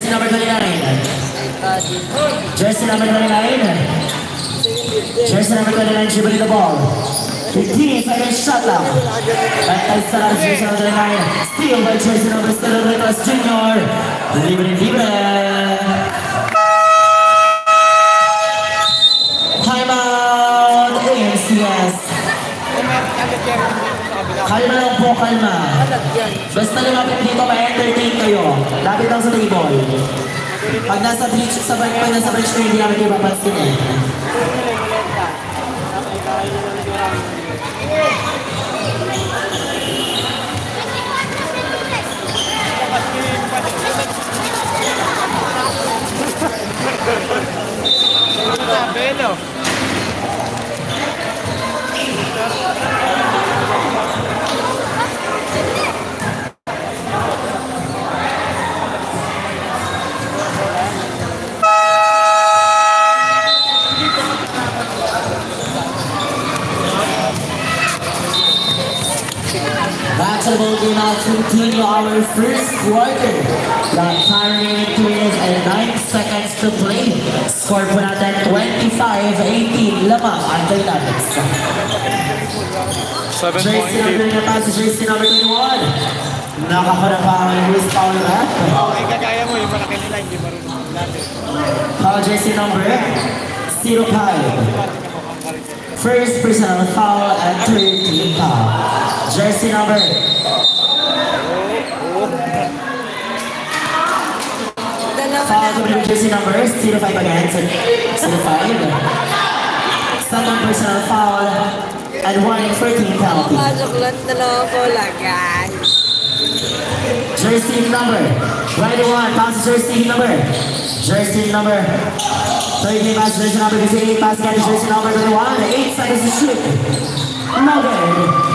Jersey number 29. Jersey number 29. Jersey number 29 dribbling the ball. 15 seconds shot clock. Bantay sa jersey number 29. Steal by jersey number 7 Ritos Jr. Libre. Timeout AMCS. Kalma lang po, kalma. Basta lumapit dito, ma-entertain kayo. Lapit lang sa table. Pag nasa bridge kayo, hindi namin kayo papansin eh. Basketball game out to continue our first quarter. The time remaining 2 minutes and 9 seconds to play. Score po natin 25-18. Lamang ang dynamics. 7.8. Jersey number na pass, jersey number 21. Nakakarap ang Luis Paulo Rat. Kagaya mo yung malaki nila, hindi marunong natin. Foul jersey number 05. First personal foul and 13 foul. Jersey number. Foul to jersey number 05 again. 05. Second personal foul and warning 13 penalty. Jersey number 21. Pass jersey number. Jersey number 30 pass jersey number 58. Pass again jersey number 21. 8 seconds to shoot. No good.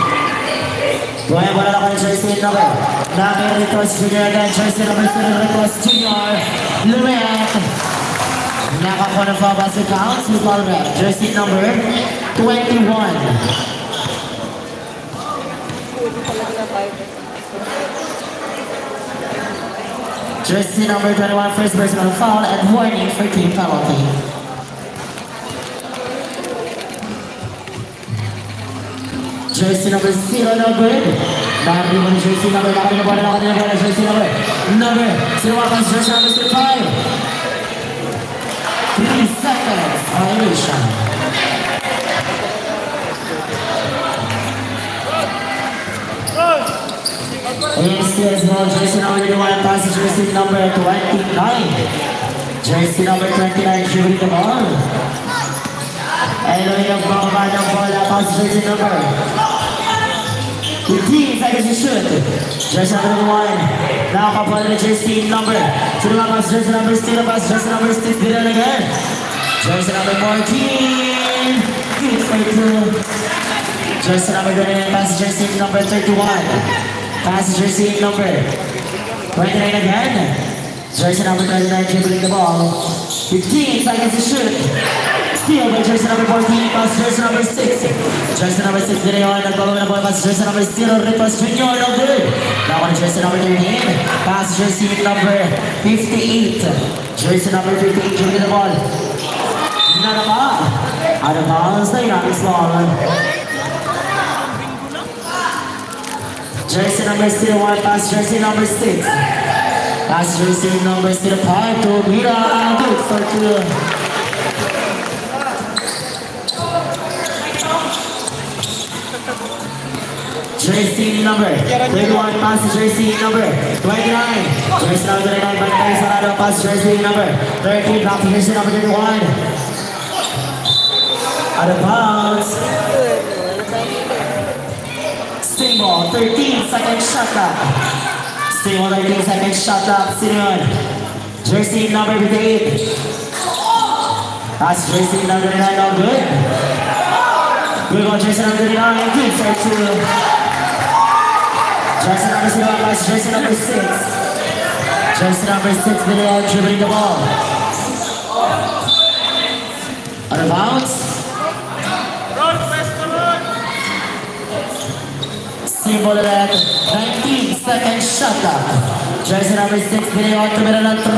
Buhay mo na lang kayo jersey number. Nakir Ritos Jr. again. Jersey number 7 Ritos Jr. Lumet. Nakakuha ng foul basket counts with ball rep. Jersey number 21. Jersey number 21, first personal foul and warning for team penalty. Jersey number 0, no good. Nakakuha mo ng jersey number, nakakuha na jersey number 01, jersey number 5. 3 seconds, violation. AMCS ball, jersey number 21, pass jersey number 29. Jersey number 29, dribbling the ball. Eloy ng baba ng bola, pass jersey number 15 seconds to shoot. Jersey number 1, nakakapala na jersey number 2, pass jersey number 0, pass jersey number 6, bilang again. Jersey number 14, good for 2. Jersey number 29, pass jersey number 31. Pass jersey number 29 again. Jersey number 29 dribbling the ball. 15 seconds to shoot. Steal by jersey number 14. Pass jersey number 6. Jersey number 6 Videon. Nagbabago na ball. Pass jersey number 0. Ritos Jr. No good. Now on jersey number 13. Pass jersey number 58. Jersey number 58 dribbling the ball. Nada pa. Out of bounds. Dynamics ball. Jersey number 01, pass jersey number 6. Pass jersey number 05 to Mira. Good for 2. Jersey number 31, pass jersey number 29. Jersey number 29, Bantay Sarado, pass jersey number 13. Back to jersey number 31. Out of bounds. Sting ball, 13 seconds shot clock. Sting ball, 13 seconds shot clock. Sino yun? Jersey number 58. Pass jersey number 9, all good. Good ball, jersey number 39, good for 2. Jersey number 0, pass jersey number 6. Jersey number 6, Video dribbling the ball. Out of bounds. Symbol ulit, 19 seconds shot clock. Jersey number 6, Video to middle of 3.